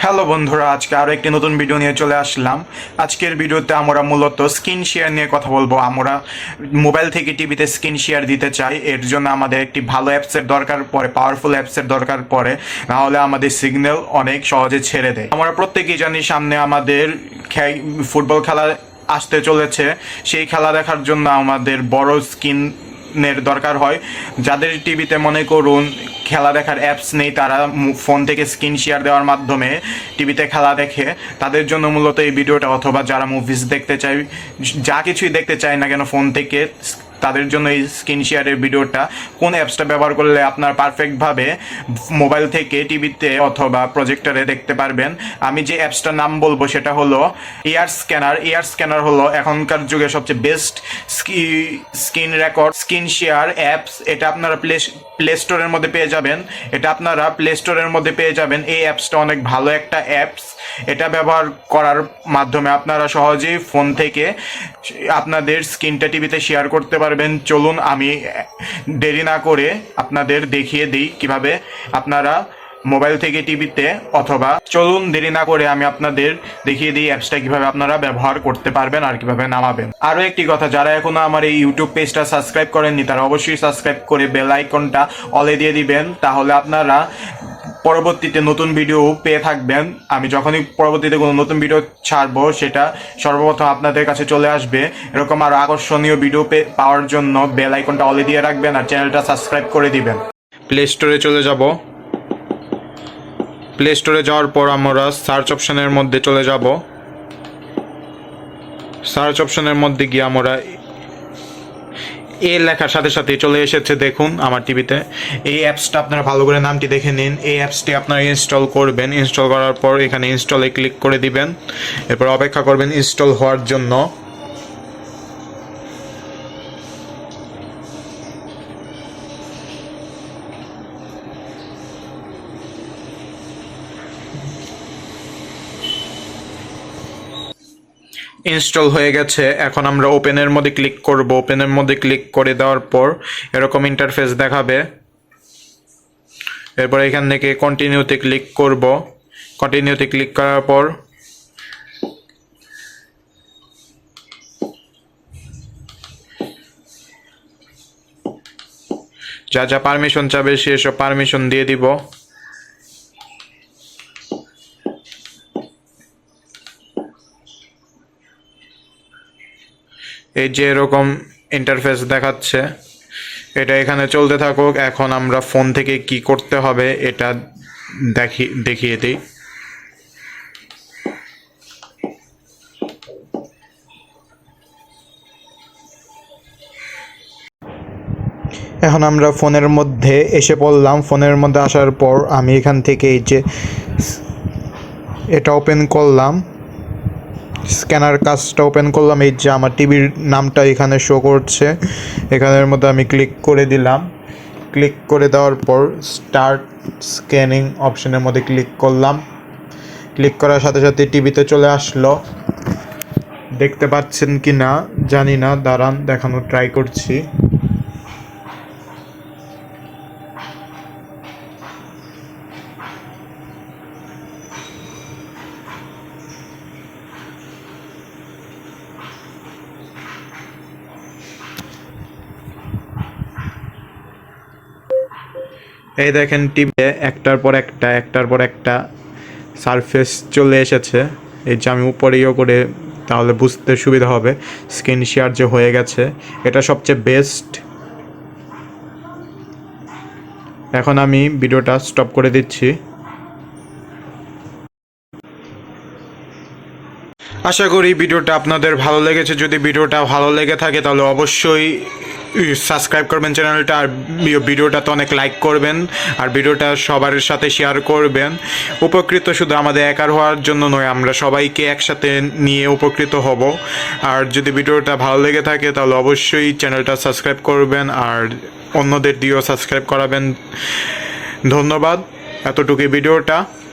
Hello বন্ধুরা, আজকে আরও একটি নতুন ভিডিও নিয়ে চলে আসলাম। আজকের ভিডিওতে আমরা মূলত স্ক্রিন শেয়ার নিয়ে কথা বলবো। আমরা মোবাইল থেকে টিভিতে স্ক্রিন শেয়ার দিতে চাই, এর জন্য আমাদের একটি ভালো অ্যাপসের দরকার পড়ে, পাওয়ারফুল অ্যাপসের দরকার পড়ে, নাহলে আমাদের সিগন্যাল অনেক সহজে ছেড়ে দেয়। আমরা প্রত্যেকেই জানি সামনে আমাদের ফুটবল খেলা আসতে চলেছে। সেই খেলা দেখার জন্য আমাদের বড় স্ক্রিনের দরকার হয়। যাদের টিভিতে মনে করুন খেলা দেখার অ্যাপস নেই, তারা ফোন থেকে স্ক্রিন শেয়ার দেওয়ার মাধ্যমে টিভিতে খেলা দেখে। তাদের জন্য মূলত এই ভিডিওটা, অথবা যারা মুভিজ দেখতে চায়, যা কিছুই দেখতে চায় না কেন ফোন থেকে, তাদের জন্য এই স্ক্রিন শেয়ারের ভিডিওটা। কোন অ্যাপসটা ব্যবহার করলে আপনার পারফেক্টভাবে মোবাইল থেকে টিভিতে অথবা প্রজেক্টরে দেখতে পারবেন। আমি যে অ্যাপসটার নাম বলবো সেটা হলো এয়ার স্ক্যানার। এয়ার স্ক্যানার হলো এখনকার যুগে সবচেয়ে best screen record screen share apps. এটা আপনারা প্লে স্টোরের মধ্যে পেয়ে যাবেন। এই অ্যাপসটা অনেক ভালো একটা অ্যাপস। এটা ব্যবহার করার মাধ্যমে আপনারা সহজেই ফোন থেকে আপনাদের স্ক্রিনটা টিভিতে শেয়ার করতে পারবেন। চলুন আমি দেরি না করে আপনাদের দেখিয়ে দিই কিভাবে আপনারা মোবাইল থেকে টিভিতে, অথবা আমি আপনাদের দেখিয়ে দিই অ্যাপসটা কিভাবে আপনারা ব্যবহার করতে পারবেন আর কিভাবে নামাবেন। আরও একটি কথা, যারা এখনো আমার এই ইউটিউব পেজটা সাবস্ক্রাইব করেননি, তারা অবশ্যই সাবস্ক্রাইব করে বেল আইকনটা অলে দিয়ে দিবেন, তাহলে আপনারা পরবর্তীতে নতুন ভিডিও পেয়ে থাকবেন। আমি যখনই পরবর্তীতে কোনো নতুন ভিডিও ছাড়বো, সেটা সর্বপ্রথম আপনাদের কাছে চলে আসবে। এরকম আরও আকর্ষণীয় ভিডিও পাওয়ার জন্য বেল আইকনটা অলে দিয়ে রাখবেন আর চ্যানেলটা সাবস্ক্রাইব করে দিবেন। প্লে স্টোরে চলে যাব। প্লে স্টোরে যাওয়ার পর আমরা সার্চ অপশনের মধ্যে চলে যাব। সার্চ অপশনের মধ্যে গিয়ে আমরা এ লেখার সাথে সাথে চলে এসেছে, দেখুন আমার টিভিতে। এই অ্যাপসটা আপনারা ভালো করে নামটি দেখে নিন। এই অ্যাপসটি আপনারা ইনস্টল করবেন। ইনস্টল করার পর এখানে ইনস্টলে ক্লিক করে দিবেন। এরপর অপেক্ষা করবেন ইনস্টল হওয়ার জন্য। ইনস্টল হয়ে গেছে। এখন আমরা ওপেনের মধ্যে ক্লিক করব। ওপেনের মধ্যে ক্লিক করে দেওয়ার পর এরকম ইন্টারফেস দেখাবে। এরপর এখান থেকে কন্টিনিউতে ক্লিক করব। কন্টিনিউতে ক্লিক করার পর যা যা পারমিশন চাবে সেসব পারমিশন দিয়ে দিব। এই যে এরকম ইন্টারফেস দেখাচ্ছে, এটা এখানে চলতে থাকুক। এখন আমরা ফোন থেকে কি করতে হবে এটা দেখিয়ে দিই। এখন আমরা ফোনের মধ্যে এসে পড়লাম। ফোনের মধ্যে আসার পর আমি এখান থেকে এই যে এটা ওপেন করলাম, স্ক্যানার কাজটা ওপেন করলাম। এই যে আমার টিভির নামটা এখানে শো করছে, এখানের মধ্যে আমি ক্লিক করে দিলাম। ক্লিক করে দেওয়ার পর স্টার্ট স্ক্যানিং অপশনের মধ্যে ক্লিক করলাম। ক্লিক করার সাথে সাথে টিভিতে চলে আসলো। দেখতে পাচ্ছেন কি না জানি না, দাঁড়ান দেখানোর ট্রাই করছি। এই দেখেন টিভিতে একটার পর একটা সারফেস চলে এসেছে। এই যে আমি উপরেও করে, তাহলে বুঝতে সুবিধা হবে স্ক্রিন শেয়ার যে হয়ে গেছে। এটা সবচেয়ে বেস্ট। এখন আমি ভিডিওটা স্টপ করে দিচ্ছি। আশা করি ভিডিওটা আপনাদের ভালো লেগেছে। যদি ভিডিওটা ভালো লেগে থাকে তাহলে অবশ্যই সাবস্ক্রাইব করবেন চ্যানেলটা, আর ভিডিওটাতে অনেক লাইক করবেন, আর ভিডিওটা সবার সাথে শেয়ার করবেন। উপকৃত শুধু আমাদের একার হওয়ার জন্য নয়, আমরা সবাইকে একসাথে নিয়ে উপকৃত হব। আর যদি ভিডিওটা ভালো লেগে থাকে তাহলে অবশ্যই চ্যানেলটা সাবস্ক্রাইব করবেন আর অন্যদের দিয়েও সাবস্ক্রাইব করাবেন। ধন্যবাদ। এতটুকুই ভিডিওটা।